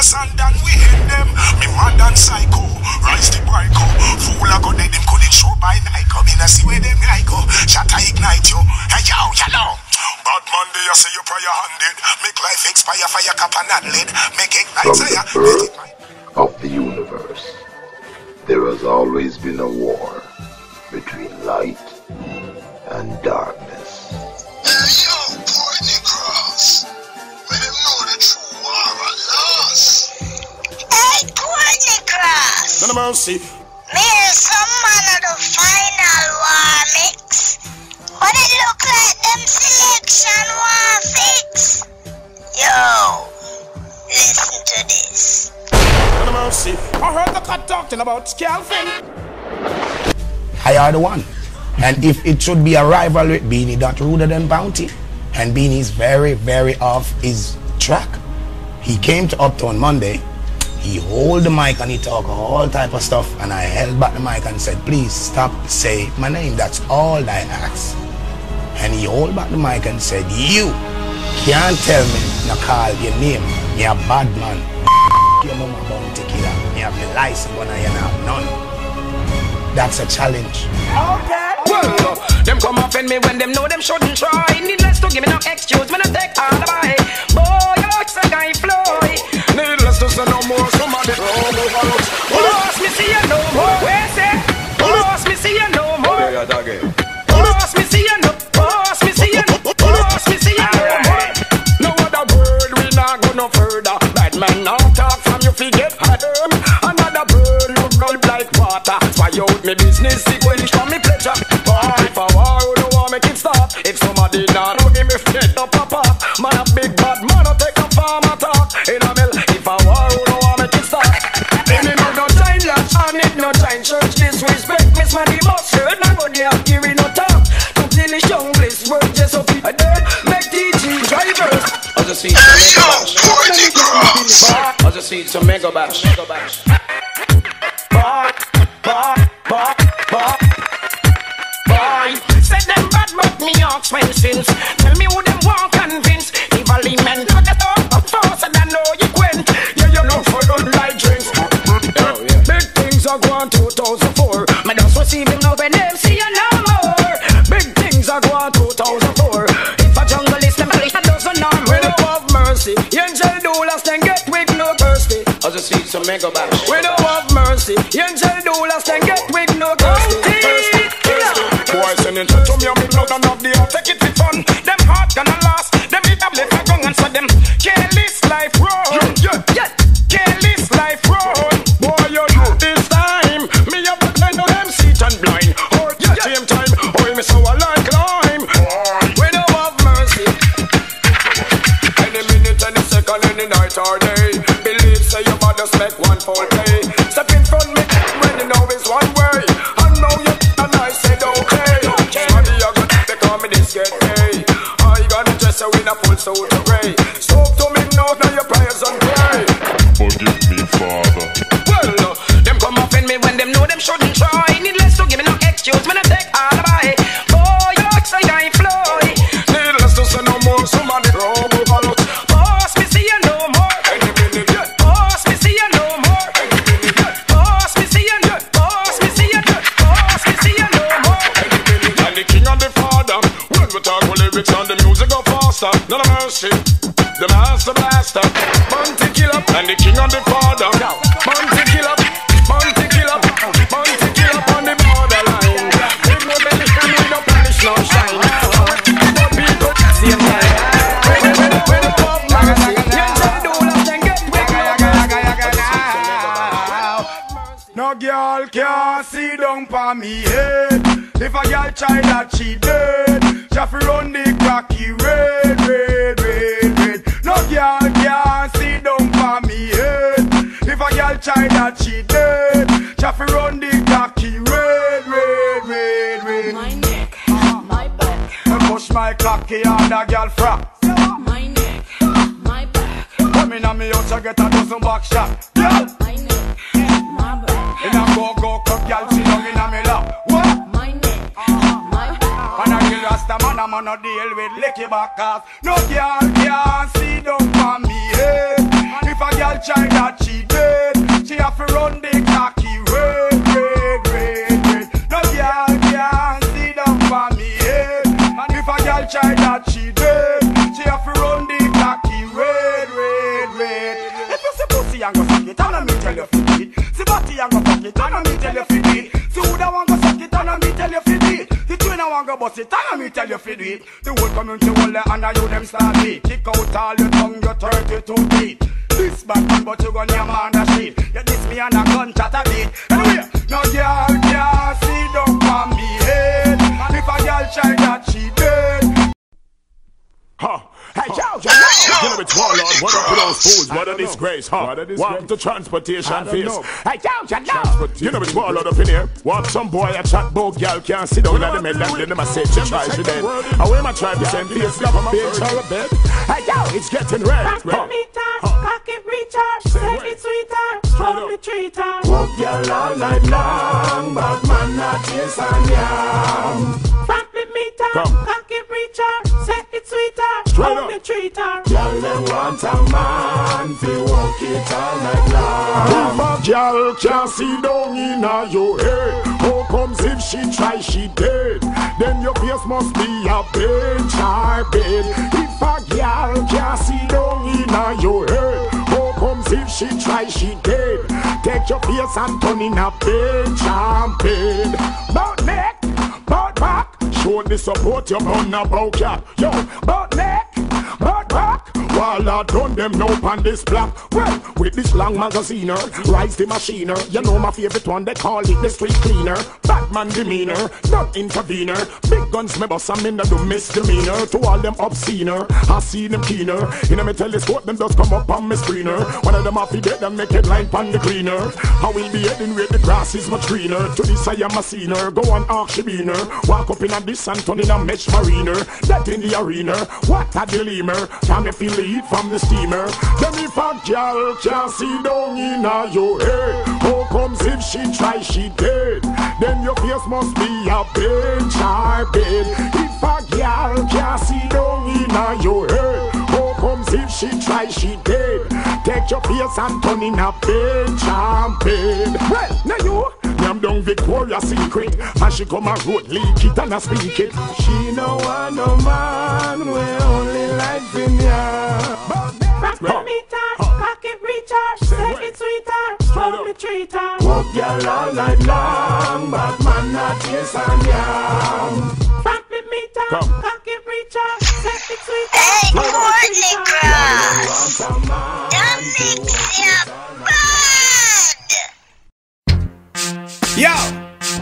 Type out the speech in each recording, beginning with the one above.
Yes, and then we hit them. Me mad and psycho, rise the bryco. Fool I go dead, them couldn't show by night. Come in and see where them like go. Shut ignite you. Hey yo, yellow. Bad Monday, I say you prayer handed. Make life expire, fire cap and not lead. Make ignite fire. From the birth of the universe, there has always been a war between light and darkness. Hey yo, Courtney Cross. We them know the true war at last. Hey, Courtney Cross. No mercy. Me and some man of the final war mix. What it look like them selection war fix? Yo, listen to this. No mercy. I heard the cat talking about Scalfin. I are the one. And if it should be a rivalry, Beanie that ruder than Bounty. And Beanie's very, very off his track. He came to Uptown Monday. He hold the mic and he talk all type of stuff. And I held back the mic and said, please stop, say my name. That's all I ask. And he hold back the mic and said, you can't tell me to call your name. Me a bad man. Your mama Bounty killer. Me have the license when I have none. That's a challenge. Okay. Well, them come offend me when them know them shouldn't try. Needless to give me no excuse, me no take all the buy. Boy, you like a guy fly. Needless to say no more, somebody Lost me see you no more. Where say? Lost me see you no more. Lost me see you no. Lost me see you no. Lost me see you no more. No other word, we not go no further. Bad man now talk from you forget him. Another bird look gulp like water. Spy out me business, sequence from me pleasure. If I war, you don't want make it stop. If somebody not know give me fit up a pop. Man a big bad man, I take a farm attack. In a mill, if I war, you don't want make it stop. Then me no giant lash, I need no giant church. Disrespect, miss my boss shirt. Now go there, give me no talk. Until it's young, this work just up I dead. Make DG drivers. I just see Hey yo, Courtney Cross. I just see some mega bash. Said them bad but me ask questions. Tell me who them want convince. If a lemon look at up faster than know you went. Yeah, you know for good like drinks. Big things are going 2004. My dust receiving now when them see you no more. Big things are going 2004. If a jungle is them a dozen arm. We don't have mercy. Angel do last and get wig no thirsty. I just see some mega bash. We don't have mercy. Angel do last and get wig no thirsty. Boy, send it to me, I'm in blood and of the earth. Take it for fun. Them heart gonna last. Them hit up left a gun and so them careless life run. Careless life run. Boy, you know this time. Me have to climb on them seat and blind. Or at the same time, or me so I like climb. We don't have mercy. Any minute, any second, any night or day. Believe say you better make one full day. Step in front me when you know it's one way. And now you and I said okay. Somebody you got to call me this get paid. I gonna dress you in a full suit of grey. Spoke to me now your prayers and pray. Forgive me, Father. Well, them come offend me when them know them shouldn't try. Needless to give me no excuse, me no take all the buy. Boy, you like a guy fly. Needless to say no more, somebody wrong over us. Boss, me see you no more. Any minute, Boss, me see you no more. Boss, me see you no. Boss, me see you no. Boss, me see you no more. and the king and the father. When we talk with lyrics and the music go faster. None of mercy, the master blaster, Bounty killer, and the king and the father. Bounty killer, Bounty killer, Bounty killer on the borderline. Big no belly, we no punish, no shine. No people, same time. When the pop mercy, you do last and get with no girl can't see down for me head. If a girl try that she dead. Just run the cocky red. No girl can't see down for me head. If a girl try that she dead. Just run the cocky red. My neck, my back. I push my cocky on the girl frack. My neck, my back. Come in on me house, I get a dozen back shot. Yeah. My neck, my back. In a go cup, girl, she down in a me lap. What? My neck, my back. And I kill Rasta man, I'm on a deal with licky back off. No girl can't see down for me head. And if a girl try that, she dead. She have to run the cocky red. No girl can sit down for me head. And if a girl try that, she dead. She have to run the cocky red. If you see pussy and go suck it, and me tell you fit it. See body and go fuck it, and me tell you fit it. See who that want go suck it, and me tell you fit it. The twin and want go bust it, and me tell you fit it. The whole community will let and you them start it. Kick out all your tongue, your 32 teeth. This bad man, but you gonna yam on the shit. You diss me and a gun chat a bit. Anyway, no girl can't see down on me head. And if a girl try that, she dead. Ha! Hey, yo! You know it's Warlord, what up with those fools? What a disgrace, huh? Welcome to transportation face. Hey, yo! You know it's Warlord up in here. Walk some boy a chat both girl can't sit down at the middle and then them a say she try she dead. I wear my tribe to send face up a bitch or a bed. Hey, yo! It's getting red. Cock it, recharge, set it sweeter, hold me treater. Walk girl all night long, but man not chase and yam. Front the meter, cock it, recharge, set it sweeter, hold me treater. Girl them want a man, fi walk it all night long. If a girl can't see down in your head, how comes if she try she dead? Then your face must be a bench or bed. If a girl can't see down in your head, how comes if she try she dead? Take your face and turn in a bench and bed. Bout neck, bout back, show the support you burn about cat. Yo, bout neck, bout back. While I done them now on this block. Well, with this long magaziner, rise the machiner. You know my favorite one, they call it the street cleaner. Batman demeanor, not intervener. Big guns me bust and me no do misdemeanor. To all them obscener, I see them keener. In my telescope, them just come up on my screener. One of them off the dead and make it line pan the greener. I will be heading where the grass is much greener. To this I am a scener, go on Archibiner. Walk up in a this and turn in a mesh mariner. That in the arena, what a dilemma. Can me feel the heat from the steamer. Then if a girl can't see down in your head, how comes if she try she dead? Then your face must be a bench or bed. If a girl can't see down in your head, how comes if she try she dead? Take your face and turn in a bench and bed. Well, now you I'm down Victoria's Secret, and she come a road leak it and a speak it. She no want no man, we only life in ya. Rock the meter, cock it, recharge, set it sweeter, hold me treater. Walk girl all night long, but man not chase and yam. Front the meter, cock it, recharge, set it sweeter. Hey, Courtney Cross, don't mix your blood. Yo,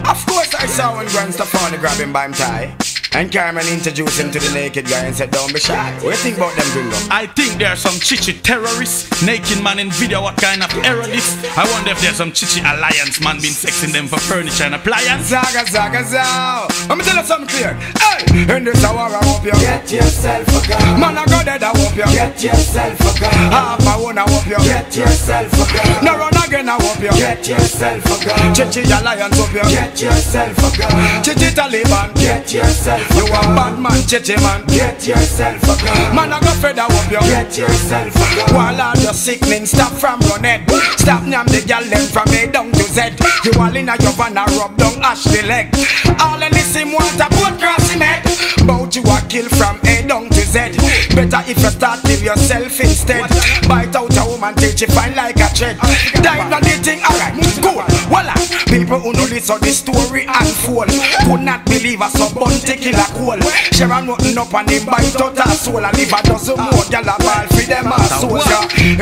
of course I saw when Gwen Stefani grab him by him tie and Carmen introduced him to the naked guy and said, don't be shy. What do you think about them gringo? I think there are some chichi terrorists, naked man in video, what kind of error this? I wonder if there's some chichi alliance man been sexing them for furniture and appliance. Zaga, zaga, zaga. Let me tell you something clear. Hey, in this hour I hope you get yourself a gun. Man I go dead I hope you get yourself a gun. Half my own I hope you get yourself a gun. No run again I hope you get yourself a gun. Chichi alliance hope you get yourself a gun. Chichi Taliban get yourself a gun. You a bad man, chichi man. Get yourself a gun. Man I go fed up you. Get yourself a gun. While all your sickening stop from running. Stop nyam the girl them from A down to Z. You all in a your van a rub down ash the leg. All in the same water boat crossing head. Bout you a kill from A down to Z. Better if you start kill yourself instead. Bite out a woman till she fine like a thread. Dive on the thing, alright, cool. Voila. People who know this or the story unfold could not believe a sub-bun taking a cool. Share a nothing up and him bite out her soul. And leave a dozen more gyal a ball for them a soul.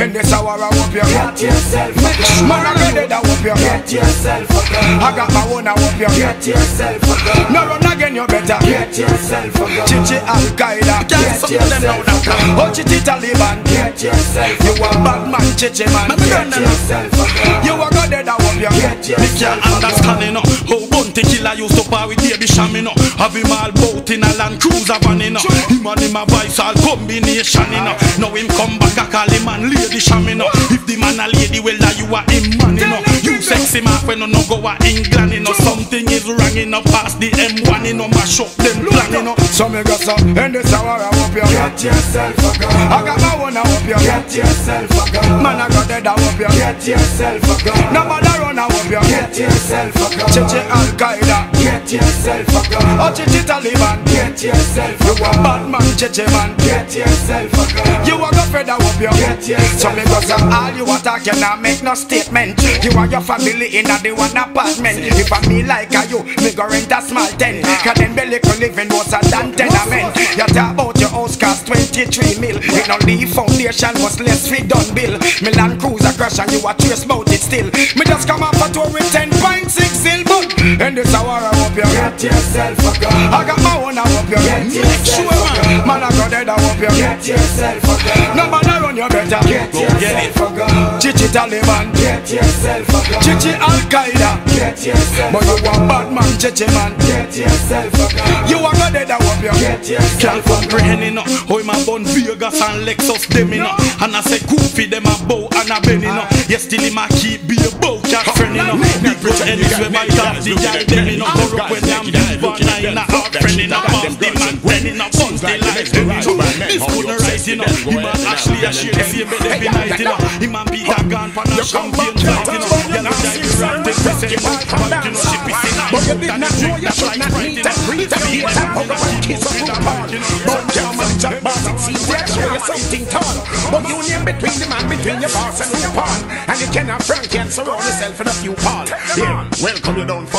In this hour I hope you get yourself a gun. Man I go dead I hope you get yourself a gun. I got my own I hope you get yourself a gun. No run again you better get yourself a gun. Chichi Al-Qaeda get yourself a gun. Oh Chichi Taliban get yourself a gun. You a bad man Chichi man get yourself a gun. You a go dead I hope you get yourself a gun. Understand enough how Bounty Killer used to par with Baby Sham enough. Have him all bout in a Land Cruiser van enough. Him and him a vice all combination enough. Now him come back a call him man Lady Sham enough. If the man a lady well that you are him man enough. You sexy man when no go a England enough. Something is wrong enough past the M1 enough. you mash up them plan, you know. So me got some in this hour, I hope you get yourself a gun. I got my one, I hope you get yourself a gun. Man, I got dead, I hope you get yourself a gun. Nobody run, I hope you get yourself a gun. Chichi Al-Qaeda, get yourself a gun. Oh, Chichi Taliban, get yourself a gun. You a bad man, Chichi man, get yourself a gun. You a go fed, I hope you get yourself. So me got some all you attack, you not make no statement. You and your family in a the one apartment. If I me like a you, me go rent a small tent. Cause them belly could live in what's a than tenement. You talk about your house cost 23 mil. It no leave foundation was less fit done bill. Me Land Cruiser crash and you a trace about it still. Me just come up for tour with 10.6 zil. But in this hour I hope you get yourself a gun. I got my own, I hope you get yourself a gun. Man I got dead, I hope you get yourself a gun. Nobody run you better get yourself a gun. Chichi Taliban, get yourself a gun. Chichi Al-Qaeda, get yourself a gun. But you a bad man, Chichi man, get yourself a gun. You a got dead, I hope you get yourself a gun. Can't comprehend it, no. How him a bun Vegas and Lexus them, you know. And I say Goofy them a bow and a bend, you know. Yes, still him a keep be a bow cat friend, you know. Because anywhere my top the guy them, you know. Go up when them one nine a hard friend, you know. Boss the man ten in a buns the life them, you know. This couldn't rise, you know. Him and Ashley a share the same bed every night, you know. Him and Peter gone for a champagne flight, you know. You know, die the rock, they say, but you know, she be sing out. But you did not know you should not meet and greet and be a tap of a kiss of a part. But your man Jack Boss, it seems they show you something tall. But you name between the man, between your boss and your pawn. And you cannot frank and surround yourself in a few paul. Yeah, welcome you down for.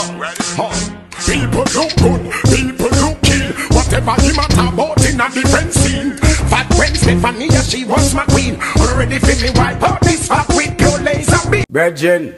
People look good, people look ill. Whatever him a talk about in a different scene. Fat when Stephanie, she was my queen. Already feel me wipe out this fat with pure laser beam. Virgin,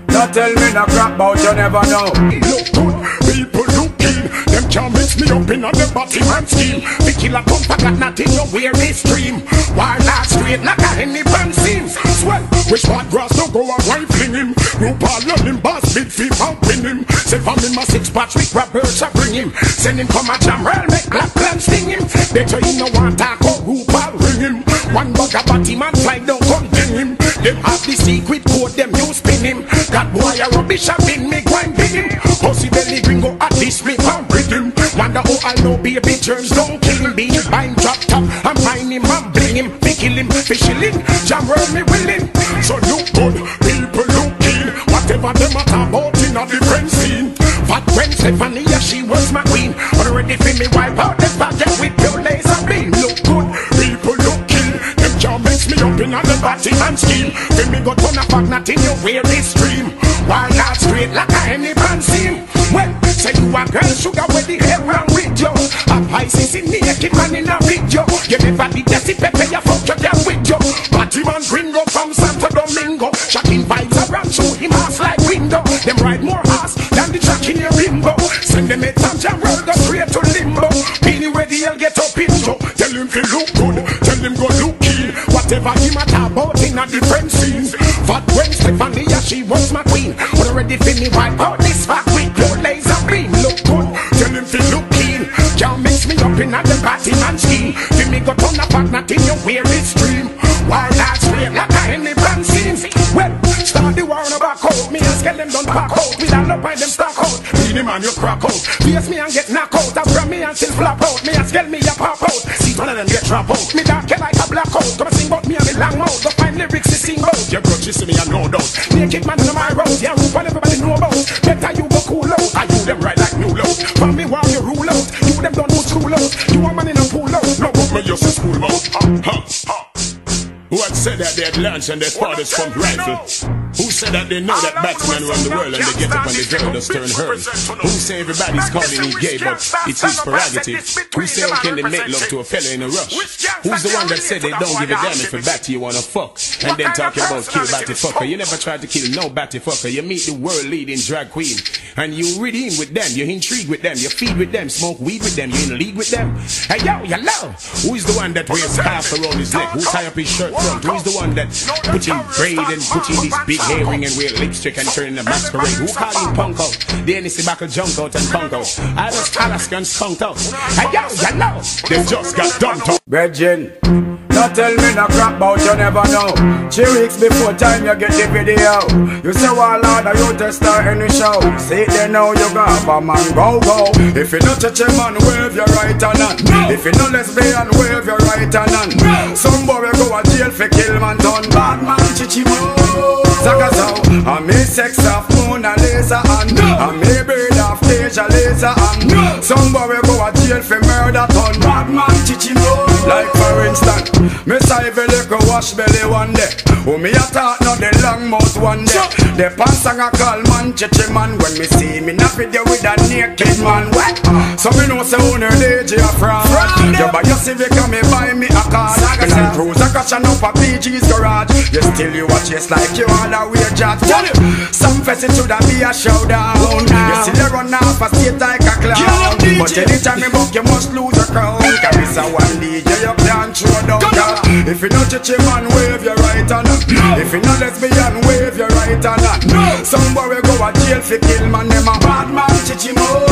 don't tell me no crap about you never know. Look good, people look ill. Them can't mix me up in a the body man scheme. The killer come for got nothing you wear his stream. While not straight like a any band seems. Swell, which one grass no go a rifling him. RuPaul love him, boss big feet and win him. Say for me my 6 patch with rappers I bring him. Send him come a jam roll, make black clam sting him. They tell him no one talk or RuPaul ring him. One bug a batty man fly down come ding him. Them have the secret code, them you spin him. That boy a rubbish a bin me go and big him. Pussy belly gringo at this me and bring him. Wonder how I know baby germs don't kill him. Be bind drop top and mine him and bring him. Be kill him, fishing him, jam roll me willing. So look good, people look ill. Whatever them a talk about in a different scene. Fat when Stephanie, she was my queen. Already feel me wipe out the budget with your laser beam. Look good, people look ill. Them can't mix me up in a the body and scheme. Feel me go turn a fat nothing you wear this stream. While not straight like a any band seam. Well, say you a girl sugar with the hair round with you. A Pisces in naked man in a video. You never did the sit pepper, you fuck your girl with you. Party man gringo from Santo Domingo. Shocking vibes around through him house like window. Them ride more horse than the track in your limbo. Send them a time jam roll go straight to limbo. Beanie ready, he'll get up in Joe. Tell him to look good, tell him go look keen. Whatever him a talk about in a different scene. Fat when Stephanie, she was my queen. Already feel me wipe out this fat with your laser beam. Look good, tell him to look keen. Can't mix me up in a the party man scheme. Feel me go turn a fat nothing you wear his stream. While that's straight like a any band seems. Well, start the war on a back out. Me and scale them done pack out. We don't know why them stock out. Be the man you crack out. Face me and get knock out. After me and still flap out. Me and scale me a pop out. See one of them get drop out. Me dark like a black out. Come and sing about me and me long mouth. Go find lyrics to sing about. Your grudge is to me and no doubt. Naked man on my road. Yeah, root and everybody know about. Better you go cool out. I do them right like new load. For me while you rule out. You them don't know school out. You a man in a pool out. No book me just a school mouth. Who had said that they had lunch and their fathers pumped rifle? Who said that they know that Batman run the world and they get up and they just turn herd? Who say everybody's calling him gay but it's his prerogative? Who say how can they make love to a fella in a rush? Who's the one that said they don't give a damn if a batty you wanna fuck? And then talking about kill batty fucker. You never tried to kill no batty fucker. You meet the world leading drag queen and you read in with them, you intrigue with them, you feed with them, smoke weed with them, you in league with them. Hey yo, you love. Who is the one that wears scarf around his neck? Who tie up his shirt front? Who is the one that put in braid and put in this big herring and wear lipstick and turn in a masquerade? Who call you punk out? The NC buckle junk out and punk out. I just Alaska and skunked out. Hey yo, you know. They just got dumped out. Virgin, don't not tell me no crap about you never know. 3 weeks before time you get the video. You say well Lord you test start any show. See then now you got a man go. If you not touch a man wave your right hand on. If you not lesbian wave your right hand on. Some boy go a jail for kill man done. Bad man chichimo. Zagazow. I me sex of Mona Lisa and I me bird of Deja Lisa and some boy go a jail for murder ton. Bad man chichimo. Like for instance, me say if you go wash belly one day. Oh me a talk not the long mouth one day. The pants a call man chichi man. When me see me na video with a naked man. What? So me know say owner DJ a fraud. You buy your Civic and me buy me a car. Me Land Cruiser crashing up a PG's garage. You still you watch it like you all a weird jack. Some fess it should be a showdown. You still you run off a state like a clown. But anytime me buck you must lose a crown. Carry some one DJ you can't throw down. If you not chichi man wave your right hand. If you not lesbian wave your right hand. Some boy go a jail for kill man. Them a bad man chichi mo.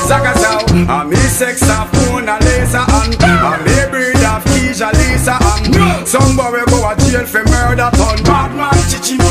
Zagazow. I'm me sex of Mona Lisa and I'm me breed of Keisha Lisa and some boy go a jail for murder ton. Bad man chichimo.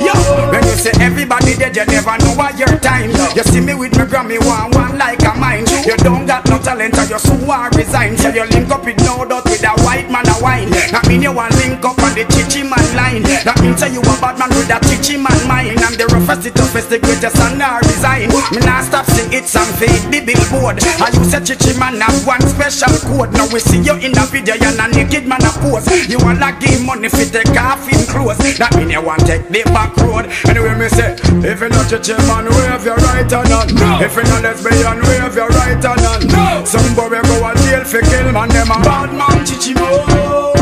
Yo, when you say everybody dead you never know what your time. You see me with me Grammy one like a mine. You don't got no talent and you so resign. So you link up with no doubt with a white man a wine. That mean you want link up on the chichi man line. That means you a bad man with a chichi man mind. I'm the roughest, the toughest, the greatest and I resign. Me nah stop sing it and fade the billboard. I use a chichi man have one special code. Now we see you in the video and a naked man a pose. You want to give money for take off in clothes. That mean you want take the back road. Anyway me say, if you not chichi man wave your right hand on. If you not lesbian wave your right hand on. Some boy go a jail for kill man. Them a bad man chichi mo.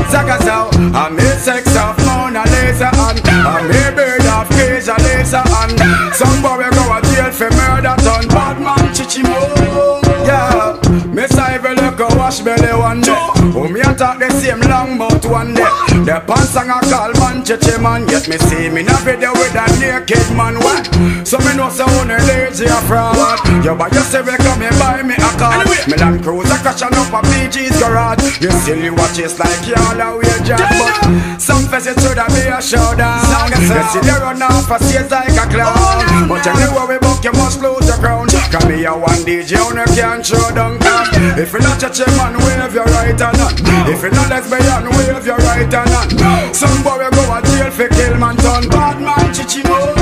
Zagazow. I me sex of Mona Lisa and I me bird of Keisha Lisa and some boy go a jail for murder ton. Bad man chichi mo. Yeah, me say if you look a wash belly one day. Oh me a talk the same long mouth one day. The pants a call man chichi man. Yet me see me na video with a naked man. What? So me know say owner lazy a fraud. You buy your Civic and me buy me a car. Me Land Cruiser crashing up a PG's garage. You silly watches like you all a weird jack. But some fess it should be a showdown. You see they run off a stage like a clown. But anyway we buck you must lose your crown. Can be a one DJ owner can't show down. If you not chichi man wave your right hand on. If you not lesbian wave your right hand on. Some boy go a jail for kill man ton. Bad man chichi mo.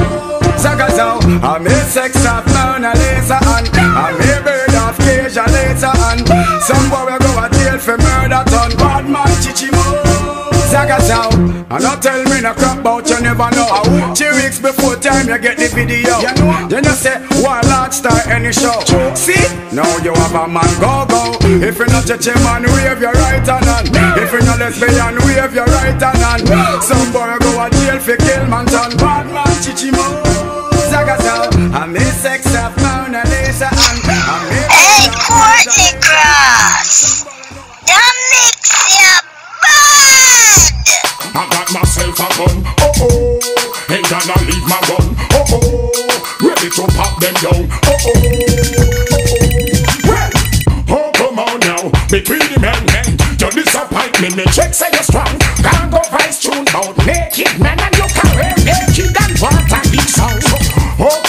Zagazow. I'm a sex of Mona Lisa and I'm a bird of Keisha Lisa and some boy go a jail for murder ton. Bad man chichi mo. Zagazow. And not tell me no crap about you never know. 2 weeks before time you get the video. Then you say one large star any show. See? Now you have a man go. If you not chichi man wave your right hand on. If you not lesbian wave your right hand on. Some boy go a jail for kill man ton. Bad man chichi mo. Zagazow. I'm a sex of Mona Lisa and I'm a Hey Courtney Cross, that makes you bad. I got myself a gun, ain't gonna leave my gun, ready to pop them down, well, come on now, between the men, you disappoint me check say you're strong, can't go vice tune out, naked man and you can wear naked and what a big sound,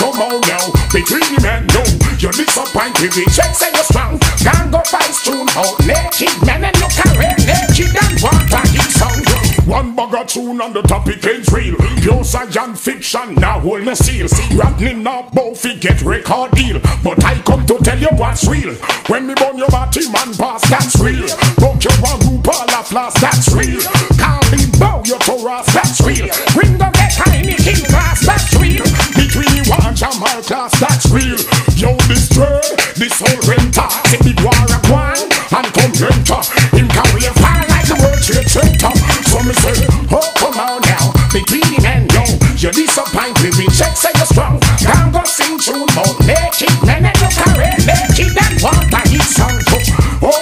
come on now, between the men, you disappoint me check say you're strong, can't go vice tune out, naked man and you can wear naked and what a big sound. One bugger tune on the topic is real. Pure science fiction, now hold me seal. Rapping up both get record deal. But I come to tell you what's real. When me burn your body man pass, that's real. Broke your one group all of last, that's real. Calling bow your Taurus, that's real. Bring the tiny king class, that's real. Between you and Jamal class, that's real. Yo, this trade, this whole renter. Say big war a one and come renter. Him carry a fire like the World Trade Center. So me say, come on now, between the men, yo, you disappoint me, we check say you're strong. Can't go sing tune about naked men and you carry naked and what a hit song.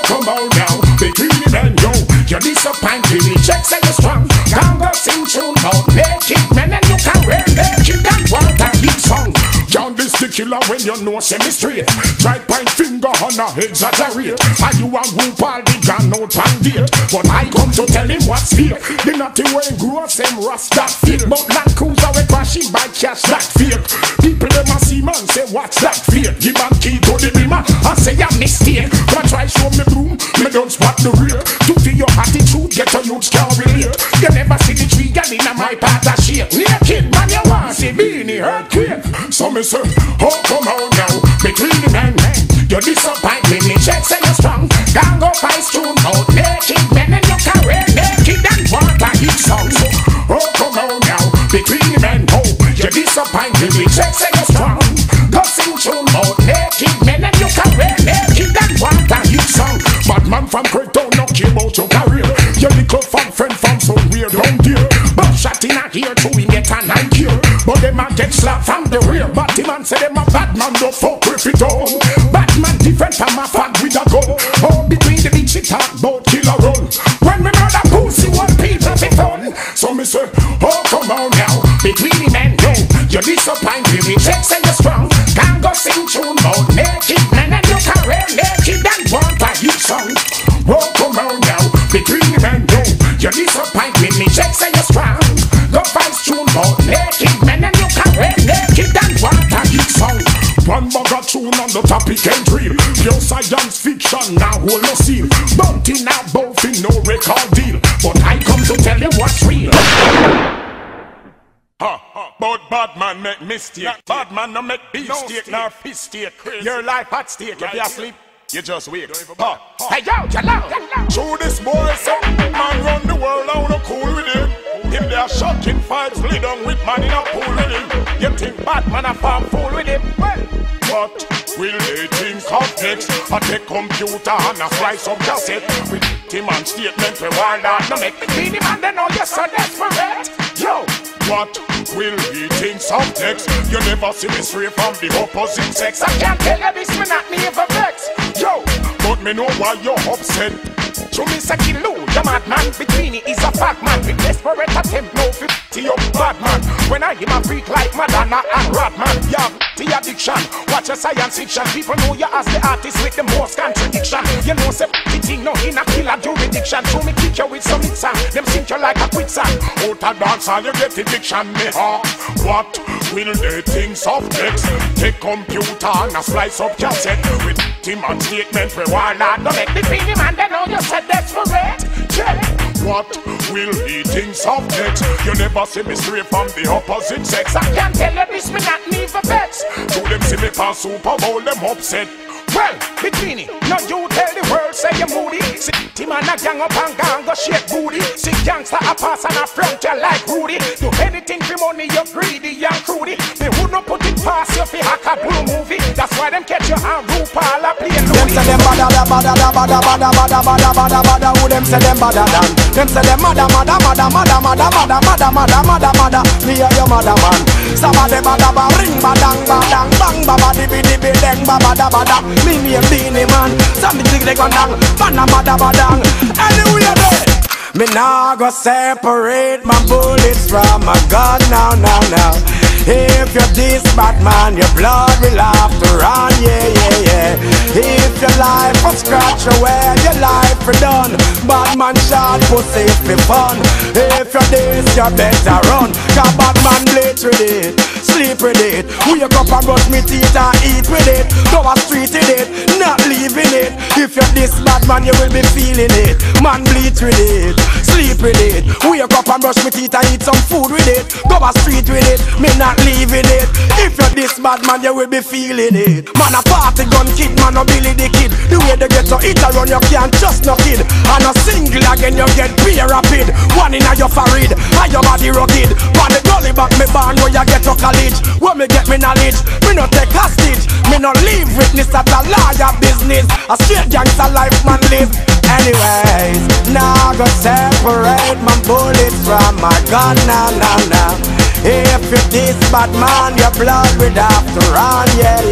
Come on now, between the men, yo, you disappoint me, we check say you're strong. Can't go sing tune about naked men and you carry naked and what a hit song. John this the killer when you know semi straight. Try point finger on a exaggerate. And you a group all the gun out and date. But I come to tell him what's fake. The naughty way grow same rust that fake. But Land Cruiser we crashing by cash that fake. People them a see man say what's that fake. Give man key to the beamer and say a mistake. But try show me broom, me don't spot the rear. To feel your attitude, get a youth can't relate. You never see the tree girl in a my part of shape. Naked man you want see beanie earthquake. So me say, oh come on now, between the men, you disappoint me check say you strong. Can't go fight tune out naked men and you can wear naked and want a hit song. So, oh come on now, between the men, oh, you disappoint me check say you strong. Go sing tune out naked men and you can wear naked and want a hit song. Bad man from Creighton no care about your career. Your little fun friend from some weird down there. But shot in a ear to him get a night here. But them a get slapped from the rear. But the man say them a bad man don't fuck with it all. Bad man different from a fag with a gun. Oh, between the bitch it talk about kill a run. When we murder pussy want people be fun. So me say, oh come on now, between the men yo, you disappoint me, we check say you strong. Can't go sing tune about naked men and you can wear naked and want a hit song. Oh come on now, between the men yo, you disappoint me, check say you strong. Go fight tune about naked men and you can wear naked and want a hit song. One bag of tune on the topic and real. Pure science fiction now hold no seal. Bounty now both in no record deal. But I come to tell you what's real. But bad man make mistake. Bad man no make beefsteak nor fish steak. Your life at stake. If you asleep, you just wake. Hey yo, through this boy say, man run the world, I wanna cool with him. Him there shocking fights, lead on with man in a pool with him. You think bad man a farm fool with him? Well, what will they think of next? A take computer and a slice of cassette with him and statement we wild out no make. Be the man they know you're so desperate. Yo, what will he think of next? You never see me straight from the opposite sex. I can't tell you this, me not never vex. Yo, but me know why you're upset. To me say kill the madman between it is a fat man with desperate attempt no 50 up bad man. When I hear a freak like Madonna and Rodman, you have the addiction. Watch your science fiction. People know you as the artist with the most contradiction. You know say the thing no in a killer jurisdiction. So me kick you with some hit song. Them sink you like a quicksand. Out of dance all you get addiction. Me what will they think of next? Take computer and a slice up cassette with him and statement we want not to make the feeling man they know you said desperate. What will he think of next? You never see me straight from the opposite sex. I can't tell you this, me not never vex. To them see me pass Super Bowl, them upset. Well, between it, now you tell the world say you're moody. See him and a gang up and gang go shake booty. See gangster a pass and a front you like Rudy. Do anything for money, you're greedy and crudy. They would not put it past you for hack a blue movie. That's why them catch you and RuPaul a play Louis. Them say them bada. Who them say them bada than? Them say them mada. Me a your mother man. Sabade bada ba ring badang badang bang baba dibi deng bada. Me name Beenie Man. Some think they gon' dang. Man a mada badang. Anyway there. Me nah go separate my bullets from my gun now. If you're this bad man, your blood will have to run, yeah. If your life was scratch away, your life for done. Bad man shot pussy for fun. If you're this, you better run. Cause bad man bleach with it, sleep with it. Wake up and brush me teeth and eat with it. Go a street with it, not leaving it. If you're this bad man, you will be feeling it. Man bleach with it, sleep with it. Wake up and brush me teeth and eat some food with it. Go a street with it, me not leaving it. If you're this bad man, you will be feeling it. Man a party gun kid, man a Billy the Kid. The way they get to eat around, you can't just no kid. And a single again, you get beer rapid. One in a your forehead, and your body rugged. But the gully back me barn where you get to college. Where me get me knowledge, me no take hostage. Me no leave witness at a lawyer business. A straight gangster life man live. Anyways, now go separate my bullets from my gun now. If you're this bad man, your blood will have to run, yeah.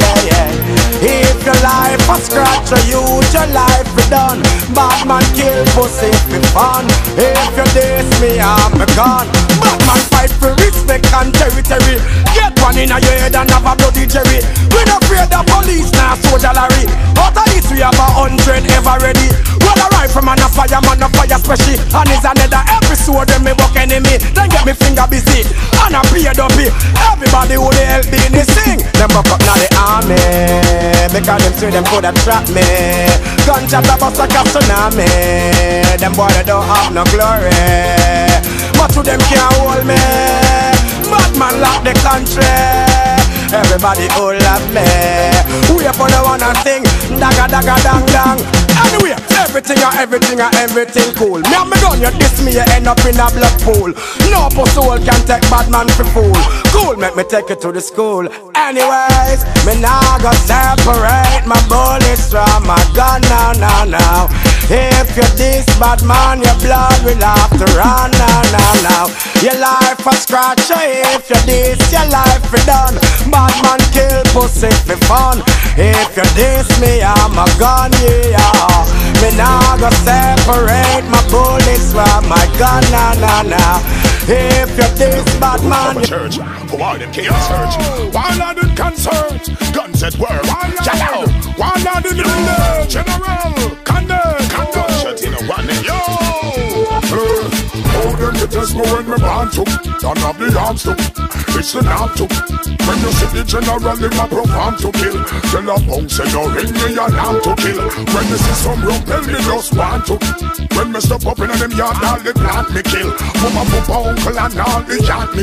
If your life a scratch or you, your life be done. Batman kill pussy for fun. If you diss me, I'm gone. Batman fight for respect and territory. Get one in your head and have a bloody cherry. We don't fear the police, now soldier Larry. Out of this we have 100 ever ready. Well a rifleman, a fireman, a fire special. And is another episode when me walk enemy. Then get me finger busy and a beard up here. Everybody who they help me in this thing. Them buck up now the army, because them say them coulda trap me. Gunshot a bust like a tsunami. Them boy they don't have no glory, but to them can't hold me. Batman lock the country. Everybody all love me. We up for the one and sing dagga dagga dang dang. Anyway, everything cool. Me and me gun, you diss me, you end up in a blood pool. No soul can take bad man for fool. Cool, make me take you to the school. Anyways, me now go separate my bullets from my gun now. If you diss bad man, your blood will have to run now. Your life a scratch, if you diss, your life is done. Bad man kill pussy for fun. If you diss me, I'm a gun, yeah. Me now go separate my bullets from my gun now. If you diss bad man, church, for all them chaos search. While I did concert, guns at work. Shout out, while I did the general, shut in a one yo. Hold them to test me when me born to. Don't have the arms to. It's the knob to. When you see the general in my program to kill. Tell a bounce and you ring me alarm to kill. When you see some rum, tell me just want to. When me step up in them yard, all the plant me kill. Mama, papa, uncle and all the yard me.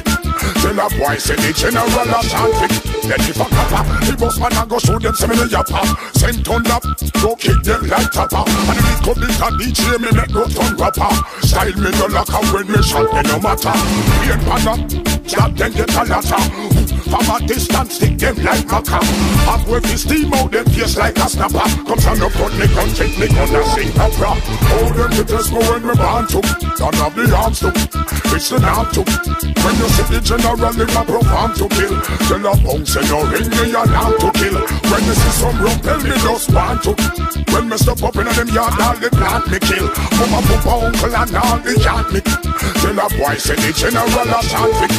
Tell a boy say the general a chanting. Then if a copper, the boss man a go show them some in the yapper. Send on up, go kick them like tapper. And if it come this a DJ, me make go turn rapper. Style me no lock up when me shot, me no matter. Me and Panna, slap them get a latter. From a distance, stick them like maca. Half with his steam out, them face like a snapper. Come stand up front, me gun, take me gun and sing opera. Hold them to test me when me born to. Don't have the arms to. It's the knob to. When you see the general in my program to kill. Tell a bounce and you ring me alarm to kill. When you see some rum, tell me just want to. When me step up in them yard, all the plant me kill. Mama, papa, uncle and all the yard me. Tell a boy say the general a chanting.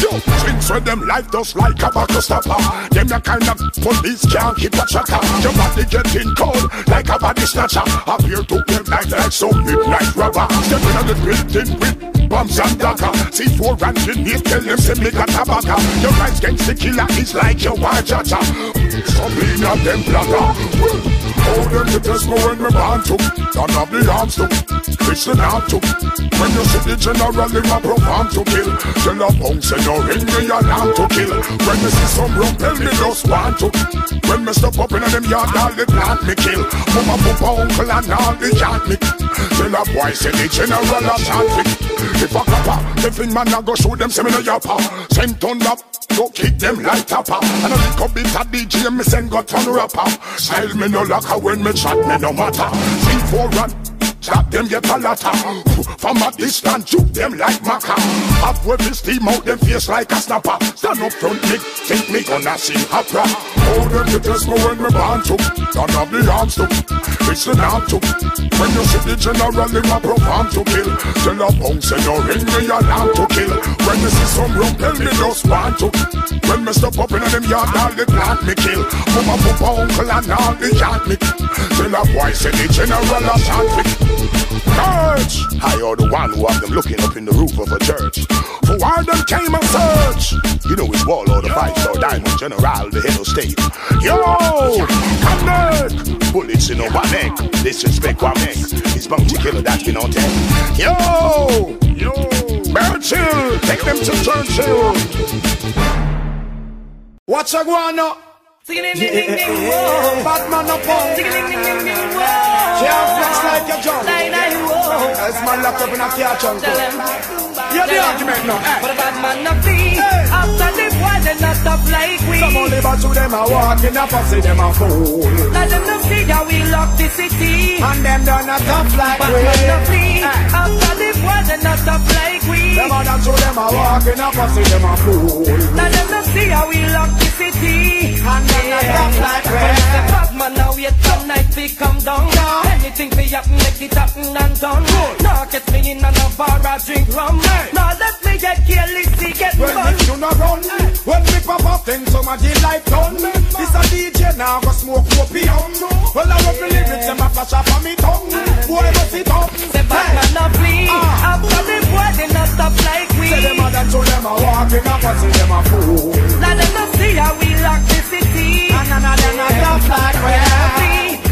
Yo, things with them life just like a back stopper. Them the kind of police can't keep a tracker. Your body getting cold like a body snatcher. Appear to them like some midnight robber. Stepping on the building with bombs and dagger. C4 and grenade, tell them say me got tobacco. Your rights against the killer is like your wild jaja. Some being of them blagger. Hold them to test me when me born to. Don't have the arms to. It's the knob to. When you see the general in my program to kill. Tell a bounce and you ring me alarm to kill. When you see some rum, tell me just want to. When me step up in them yard, all the plant me kill. Mama, papa, uncle and all the yard me. Tell a boy say the general a chanting. If a copper, the thing man a go show them say me no yapper. Send on up, go kick them like tapper. And a lick up it a DJ, me send got on rapper. Style me no locker when me chat me no matter. C4 run. Slap them get a latter. From a distance, shoot them like maca. Half with this steam out, them face like a snapper. Stand up front, Nick, think me gonna sing opera. Hold them to test me when me born to. Don't have the arms to. It's the knob to. When you see the general in my program to kill. Tell a bounce and you ring me alarm to kill. When you see some rum, tell me just want to. When me step up in them yard, all the plant me kill. Mama, papa, uncle and all the yard me. Tell a boy say the general a chanting. Church! I are the one who have them looking up in the roof of a church. For while them came and search. You know it's Warlord, the 5-star diamond general, the head of state. Yo! Come back! Bullets in our neck. Disrespect our neck. It's bounty killer that's been on deck. Yo! Yo! Churchill! Take them to Churchill! What's a guano? Batman up on. Can't flex like a jump. As man locked up in a car trunk. You're the argument now. But a bad man not flee. After the boy they not tough like we. Some only but to them a walk in a pussy them a fool. Let them not figure we lock the city. And them done not tough like we. Batman not flee. After the boy they not not up like we. Them a dance to them a walking up and see them a fool. Now them not see how we lock the city. And them not stop like we. Bad man now wait all night we come down. Anything we happen make it happen and done. Now get me in and a bar I drink rum. Now let me get careless to get when fun. you not run, when we pop up then some of the life done. This a DJ now go smoke opium. Well I love the lyrics and my flash up on me tongue. Boy bust it up. Say bad man not flee. After the boy they not stop like we. Say them a dance to them a walking up and see them a fool. Now them not see how we lock the city. And them not stop like we.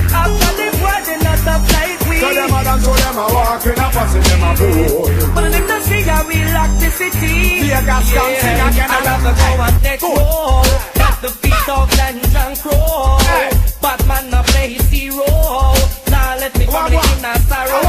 After the boy they not stop like we. So them a dance to them a walking up and see them a fool. But them not see how we lock the city. Vegas dancing again. I rather go and take roll. At the feet of Lens and Crow. Batman a play his hero. Now let me come in a sorrow.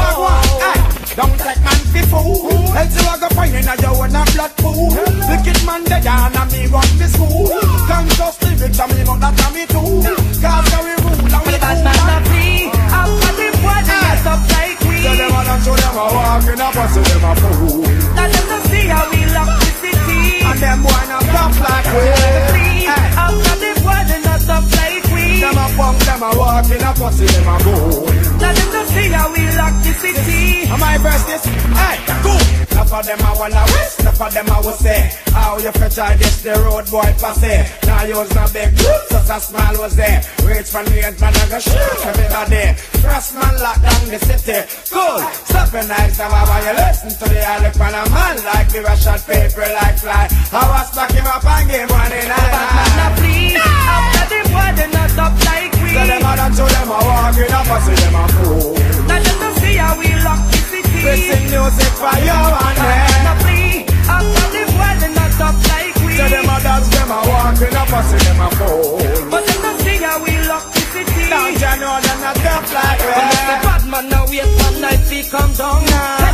Don't take man for fool. Else you a go find in a you and a blood pool. Wicked man dead and me run the school. Can't just lyrics and me know that a me too. Cause we rule and we Batman a free. After the boy they not up like we. So them a dance to them a walking up and see them a fool. Now them not see how we lock the city. And them boy not stop like we. After the boy they not up like we. Them a punk, them a walking up and see them a fool. Now them not see how we lock the city. And my verse this, hey, go. Enough of them a wanna west, enough of them a will say. How you fetch I this the road boy passe. Now yours not big, just a small was there. Reach from the end man and go shoot everybody. First man lock down the city. Cool, stop your eyes now while you listen to the other pan a man like we rush out paper like fly. I was back him up and give one in Batman a flee. After the boy they not up like we. So them a dance to them a walking up and see them a fool. Now them not see how we lock the city. We sing music for you and them. Not free. After the boy they not up like we. So them a dance, them a walking up and see them a fool. But them not see how we lock the city. Don't you know them not tough like we. The bad man now wait one night we come down.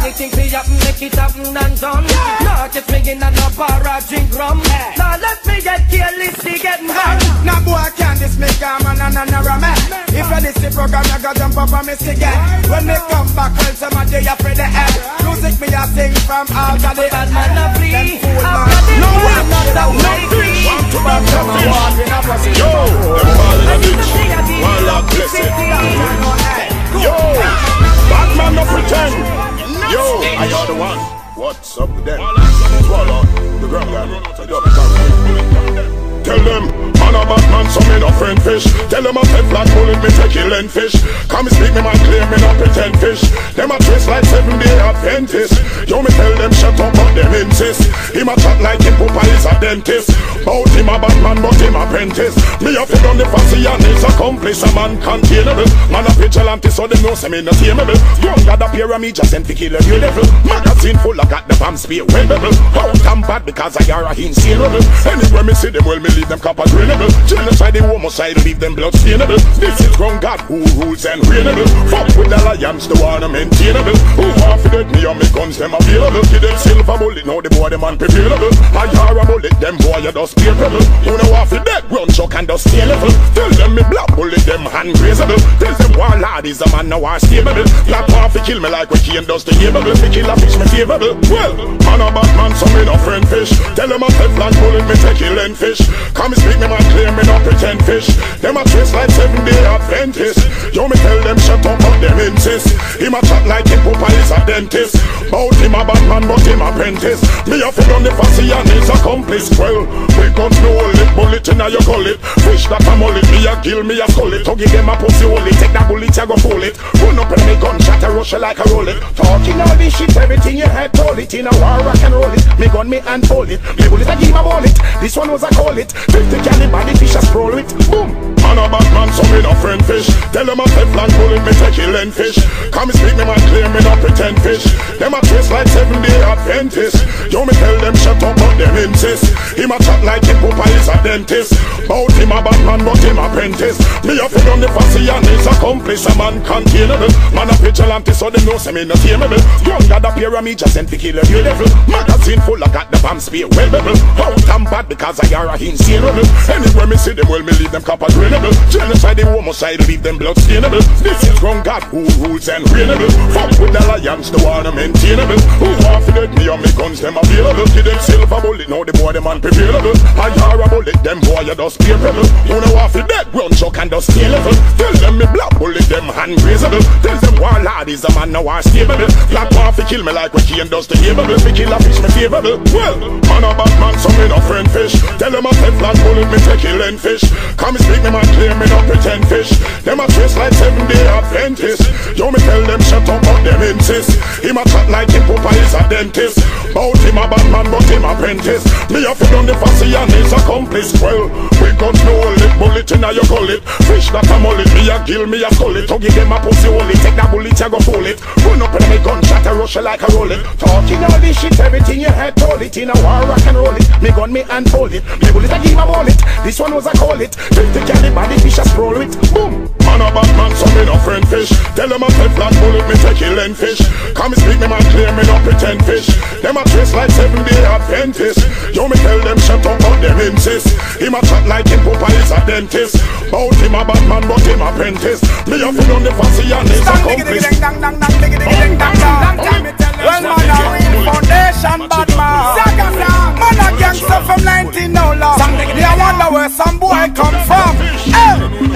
Anything we happen make it happen and done. Now get me in and a bar I drink rum. Now let me get careless to get done. Now boy can't this make a man and a rum. If you listen program you go jump up and miss again. When they come back well somebody afraid the head. Music me a sing from out of the bad man a free. No one not that way free. But them a walking up and see yo, them falling a bitch. One Lord bless it. Yo, Batman no pretend. Yo, I are the one. What's up with them? Swallow the ground guy. Tell them, man a Batman, so me no friend fish. Tell them I said flat bullet, me take kill and fish. Come speak me man claim me no pretend fish. Them a twist like 7-day Adventist. Yo me tell them shut up but them insist. Him a chat like him papa is a dentist. Bout him a Batman but him apprentice. Me a fit on the fussy and his accomplice. A man containable, man a vigilante so them know say me no tameable. Young got a pair of me just sent to kill a new devil. Magazine full I got the bomb spear webbable. Out and bad because I are a insanable. Anywhere me see them well me leave them copper drainable. Genocide, the homicide, leave them blood stainable. This is grown God who rules and reignable. Fuck with the lions, the one maintainable. Who want to get me on me guns, them available. Give them silver bullet, now the boy them unprepareable. I hear a bullet, them boy you just paperable. Who know want to dead, run chuck and just stay level. Tell them me black bullet, them hand grazable. Tell them one lad is a man now are stable. Black want to kill me like we can't does the able. To kill a fish me favorable. Well, man a Batman, so me no friend fish. Tell them a pet black bullet, me take kill and fish. Come speak me man claim me no pretend fish. Them a twist like 7-day Adventist. Yo me tell them shut up but them insist. Him a chat like him papa is a dentist. Bout him a Batman but him apprentice. Me a fit on the fussy and his accomplice. Well, we got no bullet, bullet in a you call it. Fish that a mullet, me a kill, me a skull it. To give them a pussy hole it, take that bullet you go fool it. Run up and me gunshot a rush you like a roll it. Talking all this shit, everything you had told it. In a war rock and roll it, me gun me and fold it. Me bullet I give a bullet, this one was a call it. 50 caliber, the fish a scroll it. Boom! Man a Batman, so me no friend fish. Tell them a Teflon bullet, me take kill and fish. Come speak me man claim me no pretend fish. Them a twist like 7-day Adventist. Yo me tell them shut up but them insist. Him a chat like him papa is a dentist. Bout him a Batman but him apprentice. Me a fit on the fussy and his accomplice. A man containable, man a vigilante so them know say me no tameable. Young got a pair of me just sent to kill a new devil. Magazine full I got the bomb spear webbable. Out and bad because I are a insanable. Anywhere me see them well me leave them copper drainable. Genocide, the homicide, leave them blood stainable. This is grown God Who rules and reignable? Fuck with the alliance, the war no maintainable. Who want to let me on me guns, them available. Give them silver bullet, now the boy them unprepairable. I hear a bullet, them boy you just pay pebble. Who know want to dead, run chuck and just stay level. Tell them me black bullet, them hand grazable. Tell them warlord is a man now are stable. Black want to kill me like when Kane does the able. Me kill a fish, me favorable. Well, man a bad man, so me no friend fish. Tell them I said flat bullet, me take kill and fish. Come speak me man clear, me no pretend fish. Them a trace like 7-day Adventist. Yo me tell them shut up but them insist. Him a chat like him Papa is a dentist. Bout him a bad man but him apprentice. Me a fit on the fussy and his accomplice. Well, we guns no bullet, bullet in a your gullet. Fish that a mullet, me a gill, me a skull it. To give them a pussy hole it, take that bullet you go pull it. Run up in me gunshot a rush like a roll it. Talking all this shit, everything you had told it. In a war rock and roll it, me gun me unfold it. Me bullet I give a bullet, this one was a call it. 50 candy body fish a sprawl it, boom. Man a bad man, so me no friend fish. Tell them I said flat bullet, me take kill and fish. Come speak me man clear, me no pretend fish. Them a trace like 7-day Adventist. Yo me tell them shut up but them insist. Him a chat like him Papa is a dentist. Bout him a bad man but him apprentice. Me a fit on the fussy and his accomplice. Well man a real foundation bad man. Man a gangster from 19 no long. I wonder where some boy come from.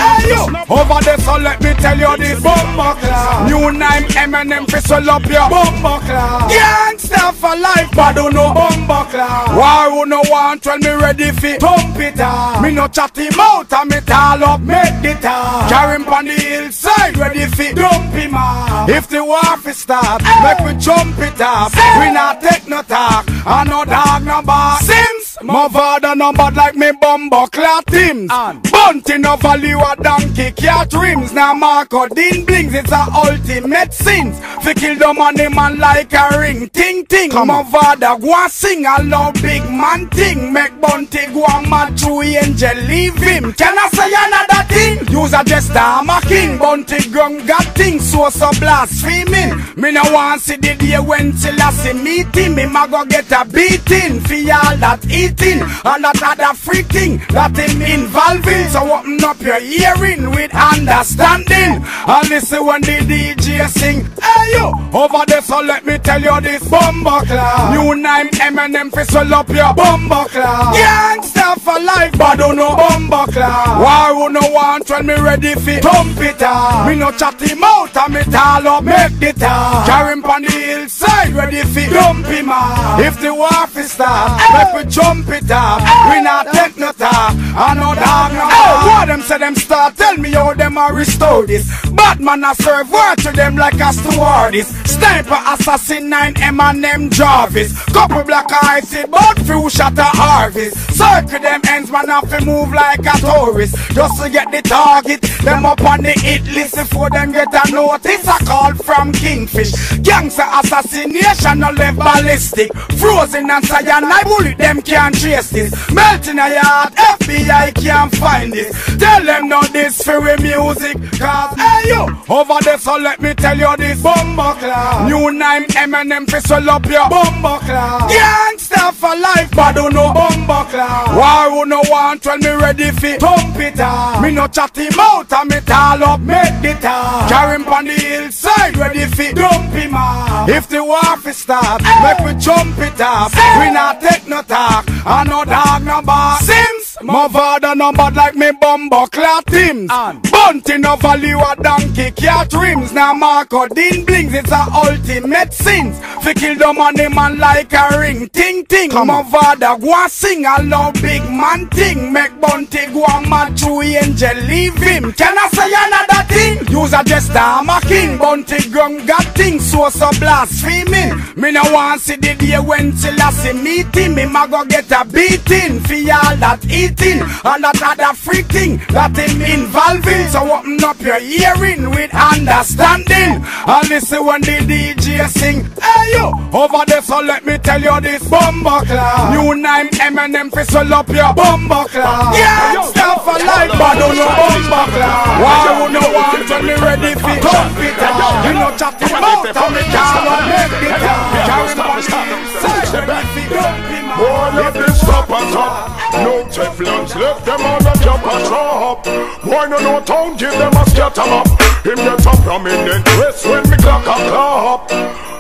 Hey you, over there so let me tell you this. Bumbleclaw. New name Eminem fi swell up your Bumbleclaw. Gangsta for life but don't know Bumbleclaw. War who no want when me ready fi thump it up. Me no chat him out and me tall up make the talk. Carry him on the hillside ready fi dump him up. If the war fi start, make me jump it up. We not take no talk and no dog no bark. Sims, my father no bad like me Bumbleclaw Tims. Bunty no value a donkey cat rims. Now Marco Dean blings, it's a ultimate sins. Fi kill the money man like a ring. Ting ting, my father go and sing a loud big man thing. Make Bunty go and mad through angel leave him. Can I say another thing? Use a jester, I'm a king. Bunty gun got things so blaspheming. Me no want see the day when Selassie meet him. Me ma go get a beating for all that eating and that other free thing that him involved in. So open up your hearing with understanding and listen when the DJ sing. Hey you, over there so let me tell you this. Bumbleclaw. New name Eminem fi swell up your Bumbleclaw. Gangsta for life but don't know Bumbleclaw. War who no want when me ready fi thump it up. Me no chat him out and me tall up make the talk. Carry him on the hillside ready fi dump him up. If the war fi start, make we jump it up. We not take no talk and no dog no bark. What them say them start, tell me how them a restore this. Batman a serve word to them like a stewardess. Sniper assassin 9 Eminem Jarvis. Couple black eyes see but few shot a harvest. Circle them ends man have to move like a tourist. Just to get the target, them up on the hit list before them get a notice. A call from Kingfish. Gangster assassination no left ballistic. Frozen and cyanide bullet them can't trace this. Melting a yard, FBI can't find this. Tell them no this for music. Cause hey you, over there so let me tell you this. Bumbleclaw. New name Eminem fi swell up your Bumbleclaw. Gangsta for life but don't know Bumbleclaw. War who no want when me ready fi thump it up. Me no chat him out and me tall up make the talk. Carry him on the hillside ready fi dump him up. If the war fi start, make we jump it up. We not take no talk and no dog no bark. Sims, my father no bad like me Bumbleclaw Tims. Bunty no value a donkey cat rims. Now Marco Dean blings, it's a ultimate sins. Fi kill the money man like a ring. Ting ting, my father go and sing a loud big man thing. Make Bunty go and mad through angel leave him. Can I say another thing? Use a jester, I'm a king. Bunty gun got things so blaspheming. Me no want see the day when Selassie meet him. Me ma go get a beating for all that eating and that other free thing that him involved in. So open up your hearing with understanding and listen when the DJ sing. Hey you, over there so let me tell you this. Bumbleclaw. New name Eminem fi swell up your Bumbleclaw. Gangsta for life but don't know Bumbleclaw. War who no want when me ready fi thump it up. You know chat him out and me call up make it up. Carry him on the inside ready fi dump him out. Boy, you this stop a top. No Teflons left them on a jump a drop. Boy no no town give them a scatter up. Him get a prominent dress when me clock a clap.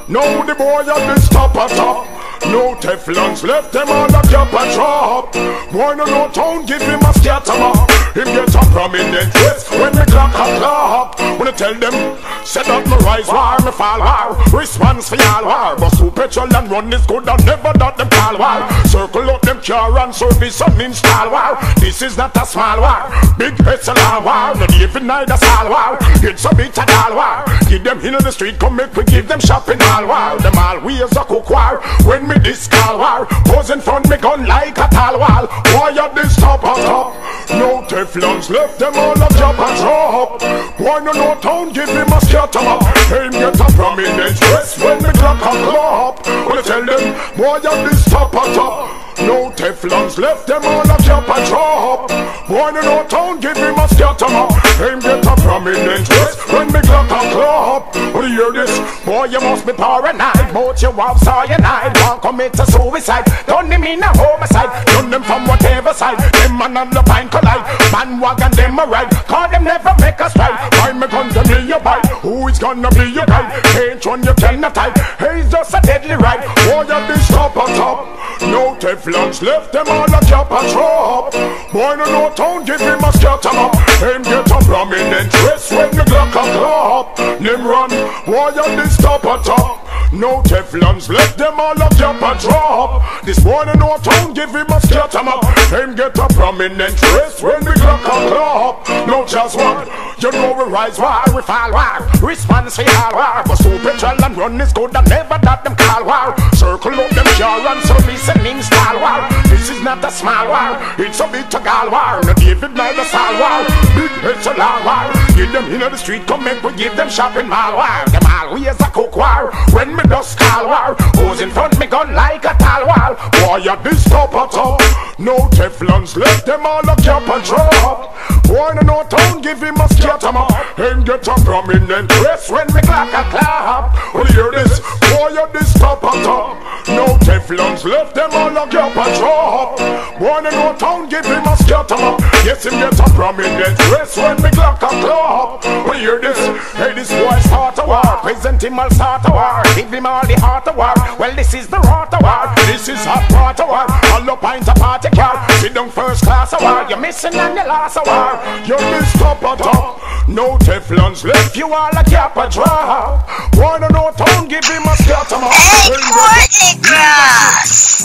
Now the boy at the stop a top. No Teflons left them on a cap a drop. Boy no no town give him a scatter up. Him get a prominent dress when me clock a clap. When I tell them, set up my rise war, me fall war. Response for y'all war. But who petrol and run is good and never dot them call war. Circle up them car and service and install war. This is not a small war. Big SLR war. Not even neither small war. It's a bit of all war. Give them in the street, come make we give them shopping all war. Them always a cook war. When me this call war. Pose in front me gun like a tall wall. Why are this top on top? No Teflons left them all a job and drop. Why no town give him a scatter up. Him get a prominent dress when me clock a clap. When I tell them, boy you this top on top. No Teflons left them all a job and drop. Boy no town give him a scatter up. Him get a prominent dress when me clock a clap. When you hear this, boy you must be paranoid. But you have cyanide. Won't commit a suicide. Done them in a homicide. Done them from whatever side. Them man on the pine collide. Man wagon them a ride. Cause them never make a strike. Why me gun to be your bite? Who is gonna be your guide? Can't run you cannot hide. He's just a deadly ride. Boy you this top on top. No Teflons left them all a cap and drop. Boy no town give him a scatter up. Him get a prominent dress when the clock a clap. Them run, boy you this top on top. No Teflons left them all a cap and drop. This boy no town give him a scatter up. Him get a prominent dress when the clock a clap. No just one, you know we rise war, we fall war. Response for all war. But so petrol and run is good and never that them call war. Circle up them car and service and install war. This is not a small war, it's a bit of gal war. No David neither Saul war, big SLR war. Give them in the street, come make we give them shopping mall war. Them always a cook war, when me dust call war. Who's in front me gun like a tall wall. Boy you this top on top. No Teflons left them all a cap and drop. Boy no town give him a scatter up. Him get a prominent dress when me clock a clap. When you hear this, boy you this top on top. No Teflons left them all a cap and drop. Boy no town give him a scatter up. Yes him get a prominent dress when me clock a clap. When you hear this, hey this boy start a war. Present him all start a war. Give him all the heart of war. Well this is the rot of war. This is a part of war. All the pints of party car. Sit down first class of war. You're missing and you lost a war. You're this top on top. No Teflons left you all a cap a drop. Why no town give him a scatter up. Hey Courtney Cross,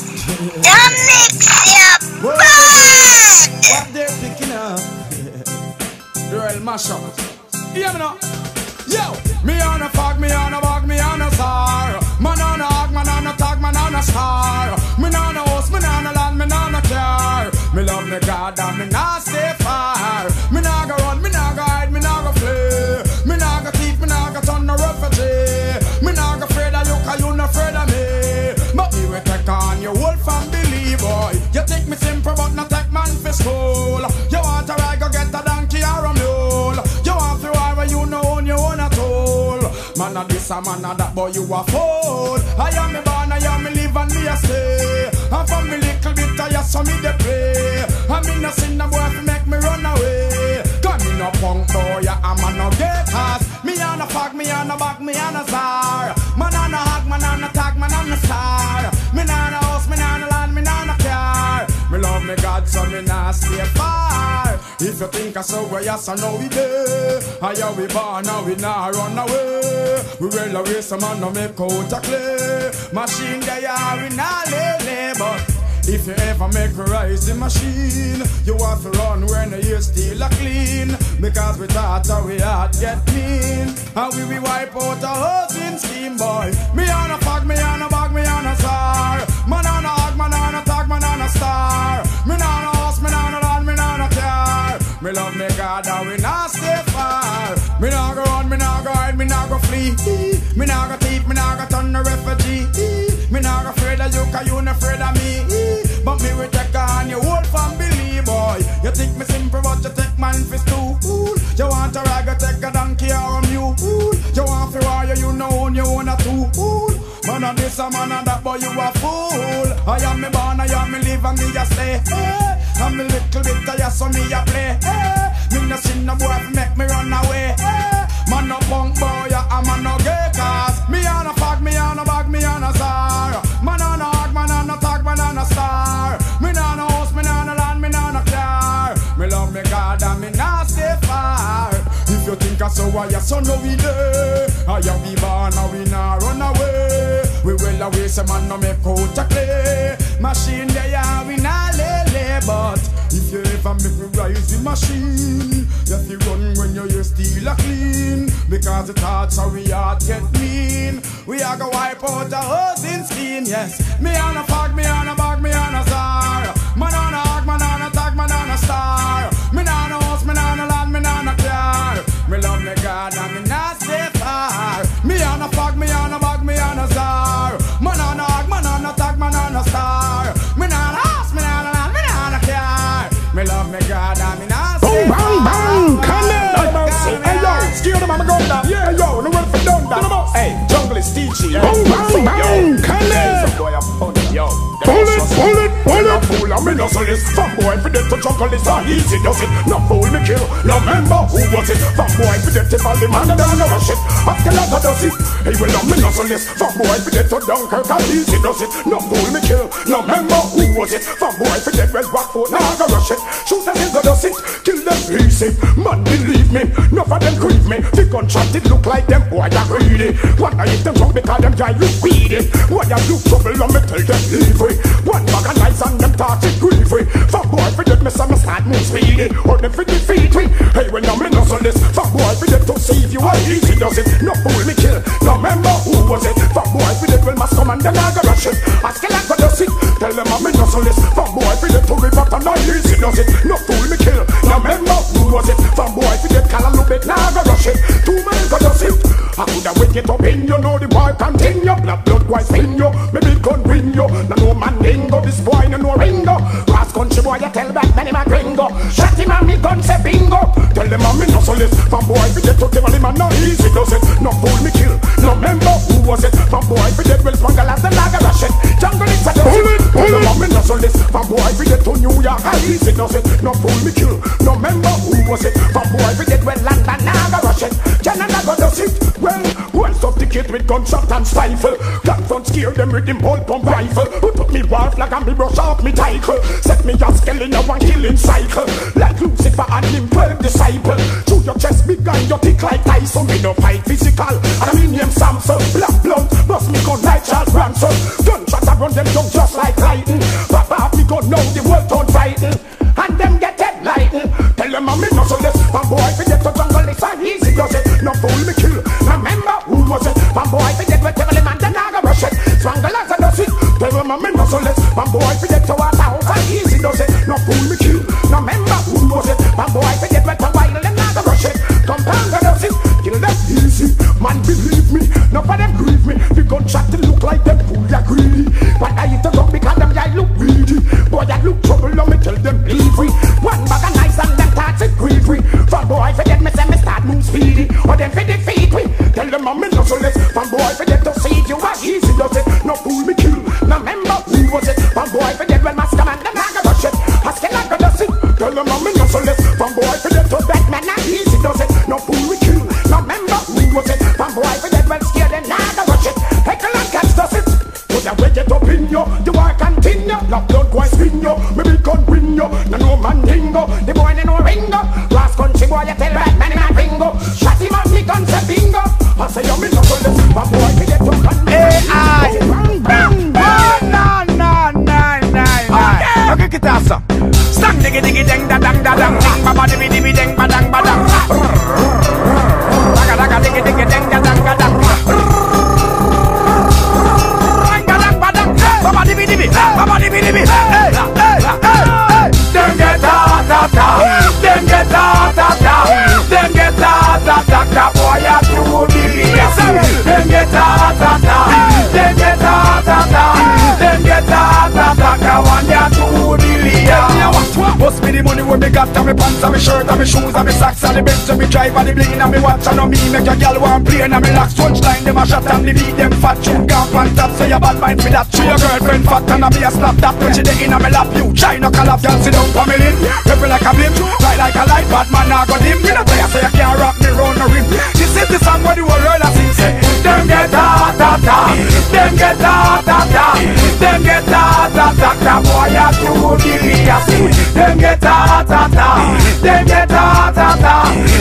that makes you bad. What they're picking up, girl mash up. Hear me now. Yo, me on a fog, me on a bog, me on a star. Man on a hog, man on a tag, man on a star. Me on a house, me on a land, me on a car. Me love me God and me not stay far. Me not go run, me not go hide, me not go flee. Me not go thief, me not go turn no refugee. Me not go afraid of you, cause you not afraid of me. But me will take on your whole family, boy. You think me simple, but not take man for school. You want to ride, go get a donkey or a mule. You want to ride where you know on your own at all. Man a this, a man a that, boy you a fool. I am me born, I am me live and me a stay. And from me little bit I saw me the pray. I me no sin the boy to make me run away. Cause me no punk boy, yeah, I'm a no get cast. Me on a fog, me on a back, me on a star. Man on a hog, man on a tag, man on a star. Me on a house, me on a land, me on a car. Me love me God, so me not stay far. If you think I saw where yes, I know we there. I how we born, now we not run away. We will away some man no make out a clay. Machine they are we not lay, but if you ever make a rising machine, you have to run when you still a clean. Because we thought how we had get mean. And we will wipe out a housing scheme, boy. Me on a fog, me on a bag, me on a star. Man on a hog, man on a tag, man on a star. Me on a house, me on a land, me on a car. Me love me God and we not stay far. Me not go run, me not go hide, me not go flee. Me not go thief, me not go turn a refugee. Me not go afraid of you, cause you not afraid of me. But me will take on your whole family, boy. You think me simple, but you take man for stool. You want a rag, you take a donkey or a mule. You want for warrior, you know on your own a tool. None of this a man and that, boy you a fool. I am me born, I am me live and me a stay. Hey. I'm a little bit tired so me a play. Hey. Me no see no boy fi make me run away. Hey. Man no punk boy, a man no gay cause me on a fuck, me on a bag, me on a star. Man on a hog, man on a tag, man on a star. Me on a house, me on a land, me on a car. Me love me God and me not stay far. If you think I so why you so no we there. I am be born and we not run away. We will away some man no make out a clay. Machine there we not lay. But if you ever make me rise the machine, you have to run when you steal a clean. Because the thoughts are we heart get mean. We are go wipe out the hoes in skin. Yes, me on a fog, me on a bag, me on a star. Man on a hog, man on a tag, man on a star. Me on a house, me on a land, me on a car. Me love me God and me not stay far. Me on a fog, me on a bag, me on a star. Man on a hog, man on a tag, man on a star. Me on a house, me on a land, me on a car. Me love me God and me not stay far. Bang, bang, come in. Hey yo, steal the mama gun down. Yeah yo, no one for done that. Hey, jungle is teaching. Bang, bang, bang, come in. Yo. Pull it, fool, I'm in hustle this. Fanboy for them to jungle is not easy, does it? No fool me kill, no member, who was it? Fanboy for them to fall the man and then I rush it. After that I does it. Hey, well I'm in hustle this. Fanboy for them to Dunkirk, how easy does it? No fool me kill, no member, who was it? Fanboy for them well back for now I rush it. Shoot them in the does it, kill them easy. Man believe me, enough of them grieve me. The gunshot it look like them boy are greedy. What I hit them wrong because them guy look weedy. Why I look trouble and me tell them leave it. One bag of nice and them talk it griefy. Fuck boy for that me say me start move speedy. Or them for defeat me. Hey when I'm in hustle this. Fuck boy for that to see if you are easy does it. No fool me kill. No member who was it. Fuck boy for that will must come and then I go rush it. Ask him like what does it. Tell them I'm in hustle this. Fuck boy for that to rip up and not easy does it. No fool me kill. No member who was it. Fuck boy for that call a little bit now go rush it. 2 men go does it. I could have wake it up in you know the boy continue. Blood boy spin you. Maybe gun win you. No man dingo, this boy no ringo. Cross country boy, you tell back man him a gringo. Shot him and me gun say bingo. Tell them I'm in hustle this. From boy fi get to tell him and no easy does it. No fool me kill, no member who was it. From boy fi get well spangle as the lager rush it. Jungle it's a does it. Tell them I'm in hustle this. From boy fi get to New York, how easy does it. No fool me kill, no member who was it. From boy fi get well London, lager rush it. Canada go does it. Well sophisticated with gunshot and stifle. Gunfront scare them with him ball pump rifle. Put up me war flag and me brush off me title. Set me a scaling a one killing cycle. Like Lucifer and him 12 disciple. Through your chest big and you tick like Tyson. Me no fight physical. Aluminium Samson. Black blunt. Bust me gun like Charles Bronson. Gunshot and run them down just like lightning. Pop off me gun now the world don't fighting. And them get head lighting. Tell them I'm in hustle this. One boy fi get to jungle it's so easy does it. No fool me kill. Remember who was it? One boy fi get wet tell him and then I go rush it. Strangle as I does it. Tell them I'm in hustle this. One boy fi get to water house so easy does it. No fool me kill. Remember who was it? One boy fi get wet a while and I go rush it. Compound does it. Kill them easy. Man believe me. None of them grieve me. The gunshot they look like them fool ya greedy. But I hit the gun because them guy look greedy. Boy I look trouble let me tell them leave free. One bag of nice and them thoughts it griefy. From boy forget me say me start move speedy. Or them fit defeat me. Tell them I'm in hustle this. From boy forget to see if you are easy does it. No fool me kill. No member who was it. From boy forget when mask come and them I go rush it. Ask him like does it. Tell them I'm in hustle this. From boy forget to Batman not easy does it. No fool me kill. No member who was it. From boy forget when scared and I go and me pants and me shirt and me shoes and me socks and the Benz and me drive and the bling and me watch and me make a girl want play and me lock punchline them a shot and me beat them fat tune gone on top so you bad mind for that. She your girlfriend fat and me a slap that when she dey in and me lap you. Try no call up, girl sit down for me in. Pepper like a blim, fly like a light, bad man nah go dim. Me not tell you so you can't rock me round the rim. This is the song where the whole world a sing say. Them get ta ta ta, them get ta ta ta, them get ta ta ta ta. Boy a too delirious. Them get ta ta ta, them get ta ta ta,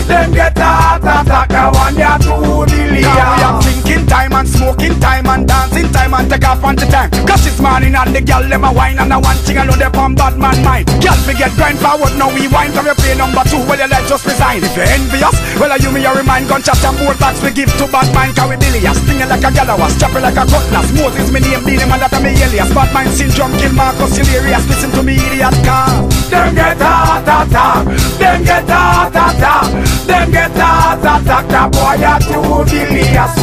them get ta ta ta. One ya too delirious. Now we have drinking time and smoking time and dancing time and take off on the time. Cause this morning and the girl them a wine and a one thing I know they pump bad man mind. Girl we get grind forward now we wine from your play number 2. Well you like just resign. If you're envious, well you me your remind gunshot and board bags we give to bad mind. Cause we bilious, stinging like a galawas, chopping like a cutlass. Moses me name Beanie Man that a me alias. Bad mind syndrome kill Marcus hilarious. Listen to me idiot car. Them get ta ta ta, them get ta ta ta, them get ta ta ta ta. Boy you too delirious.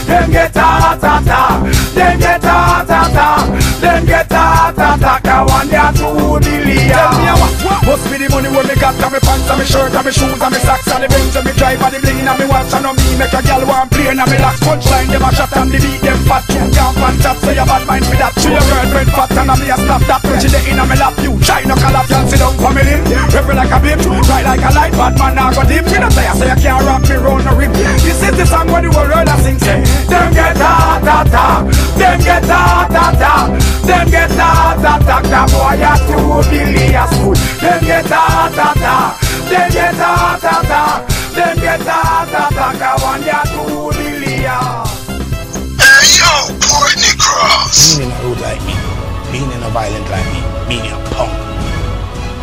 Them get ta ta ta, them get ta ta ta, them get ta ta ta. One ya too delirious. Tell me what must be the money where me got on me pants and me shirt and me shoes and me socks and the Benz and me drive and the bling and me watch and me make a girl want play and me lock punchline them a shot and the beat them fat tune gone on top so you bad mind for that. She your girlfriend fat and me a stop that when she dey in and me lap you. Try no call up, y'all sit down for me in. Pepper like a blim, fly like a light, bad man nah go dim. Me not tell you so you can't rock me round the rim. This is the song where the whole world a sing say. Them get ta ta ta, them get ta ta ta, them get ta ta ta ta. Boy you too delirious. Them get ta ta ta, them get ta ta ta, them get ta ta ta. One ya too delirious. Hey yo, Courtney Cross. Being in a rude like me, being in a violent like me, being a punk.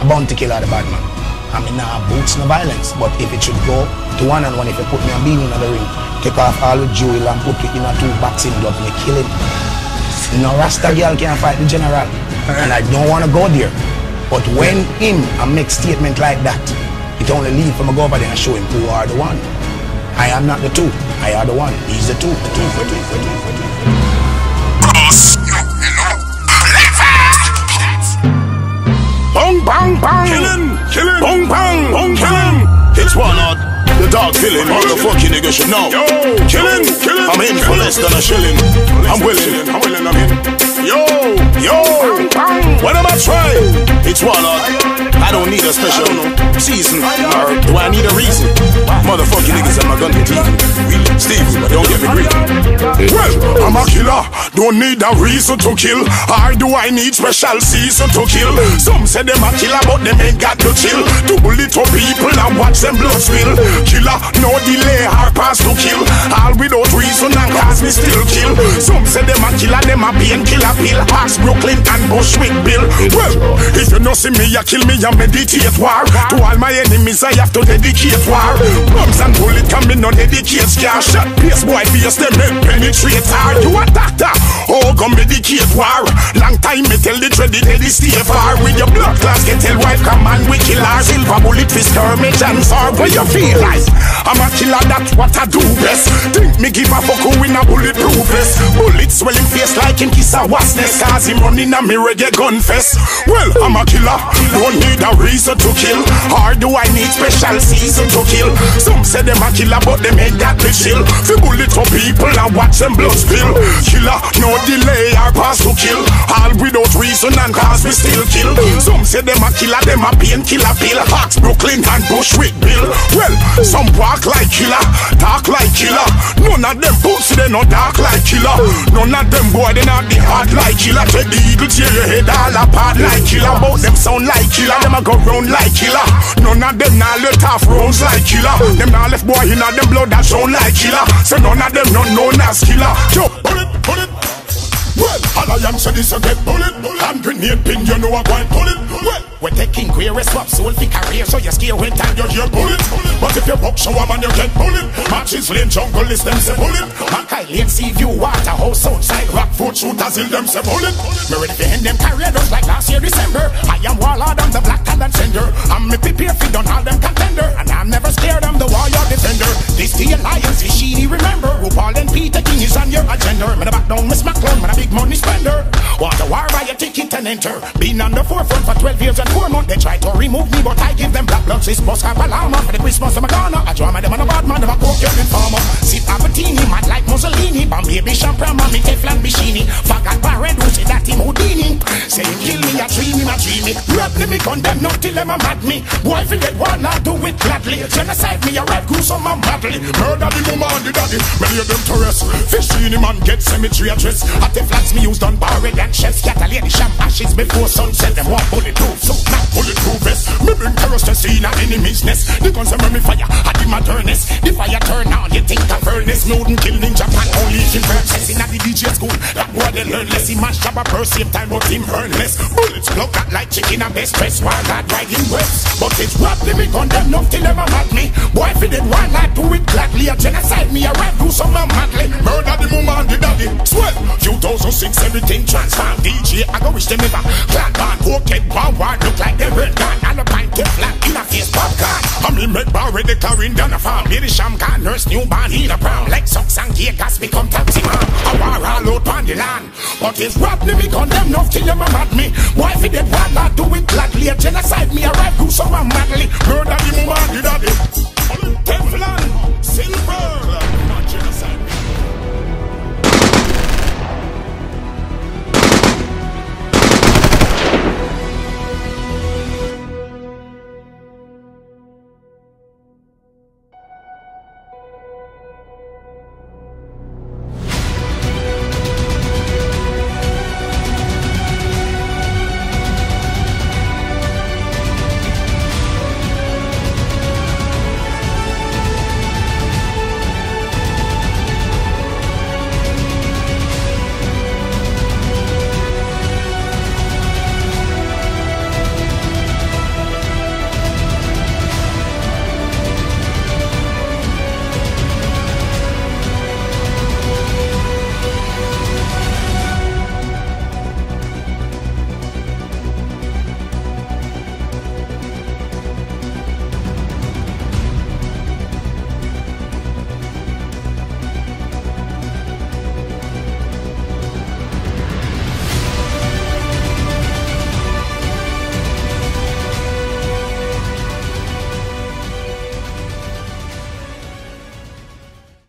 I'm bound to kill all the bad man. I mean nah boots no violence, but if it should go to one-on-one, if you put me a bean in the ring, take off all the jewel and put it in a 2 boxing gloves, me kill him. No Rasta girl can't fight the general, and I don't want to go there. But when him a make statement like that, it only leave for me go over there and show him who are the one. I am not the 2, I are the 1. He's the 2. Bong bang bang, killing, bong bang, bong killing. It's one odd. The dog feeling, motherfucking nigga should know. Yo, killing, I'm in for less than a shilling. I'm willing, I'm in. Yo, what am I trying? It's one odd. I don't need a special season, or do I need a reason? Motherfucking niggas and my gun get even. Steve, don't get me greedy. Well, I'm a killer, don't need a reason to kill. Or do I need special season to kill? Some say them a killer, but them ain't got to chill. To bully to people and watch them blood spill. Killer, no delay, hard pass to kill. All without reason and cause me still kill. Some say them a killer, them a painkiller pill. Pass Brooklyn and Bushwick Bill. Well, if you no see me, you kill me, you meditate war. To all my enemies, I have to dedicate war. Bombs and bullet can me no dedicate scar. Shot pace boy face them and penetrate hard. You a doctor, oh go medicate war. Long time me tell the dread the stay far. With your blood class get tell wife come and we kill her. Silver bullet for skirmish and far. Where you feel like I'm a killer, that's what I do best. Think me give a fuck who in a bulletproof vest. Bullets swell him face like him kiss a wasp nest. Cause him running a me reggae gun fest. Well, I'm a killer, don't need a reason to kill. Or do I need special season to kill? Some say them a killer but them ain't got the chill. Fi bullet to people and watch them blood spill. Killer, no delay or pass to kill. All without reason and cause we still kill. Some say them a killer, them a painkiller pill. Hawks, Brooklyn and Bushwick Bill. Well, some walk like killer, talk like killer. None of them pussy they no dark like killer. None of them boy they not the hard like killer. Take the eagle tear your head all apart like killer. Both them sound like killer, them a go round like killer. None of them not let off rounds like killer. Them not left boy in them blood that sound like killer. So none of them not known as killer. Yo, pull it. Well, all I am said is a get bullet. Hand grenade pin, you know I go and pull it. Well, we're taking queer swap soul for career, so you scare when time you hear bullet. But if you buck show man, you get bullet. Matches lane jungle is them say bullet. Mackay lane sea view waterhouse outside rock foot shooters in them say bullet. Me ready to end them career just like last year December. I am warlord, I'm the black talent sender. I'm me prepare for done all them contender, and I'm never scared, I'm the warrior defender. This the alliance is she remember. RuPaul and Peter King is on your agenda. Me the back down, Miss McClone, man a big money spender. Want a war by your ticket and enter. Been on the forefront for 12 years and 4 months. They try to remove me, but I give them black blood. This must have alarm for the Christmas of Madonna. I draw my them on a bad man, them a coke your informer. Sip Albertini, mad like Mussolini. Bam baby champagne, mommy Teflon Bishini. Forgot Barred, who say that him Houdini. Saying kill me, I dream him, I dream it. Rap me, condemn, not till them a mad me. Boy, if you get one, I do it gladly. Genocide me, I red goose on my madly. Murder the woman, the daddy. Many of them terrorists. Fishini man get cemetery address. At the flats me used on Barred and chefs. Cat a lady sham ashes before sunset. Them want bulletproof, so not bulletproof vest. Me bring terrors to see na enemy's nest. The guns are me fire, at the modernest. The fire turn on, you think of furnace. Me wouldn't kill in Japan, only kill birds. In at the DJ school, that boy they learn less. He mash job a per same time, but him earn less. Bullets block that like chicken and best press. While that riding west. But it's rap, me condemn enough till them a mad me. Boy, if it did one, I do it gladly. A genocide me, I rap do some madly. Murder the woman, the daddy. Sweat, 2006, everything transformed. DJ, I go wish them ever. Clan band, pocket, one word, look like they were gone. And a pint of flat in a face popcorn. I mean, make bar ready, carrying down a farm. Lady Sham can nurse newborn in a brown. Like socks and gear, gas become taxi man. I war all out on the land. But it's rap, me condemn enough till them a mad me. Why if it did one, I do it gladly. A genocide me, I rap do so madly. Murder the woman, the daddy. Teflon, silver.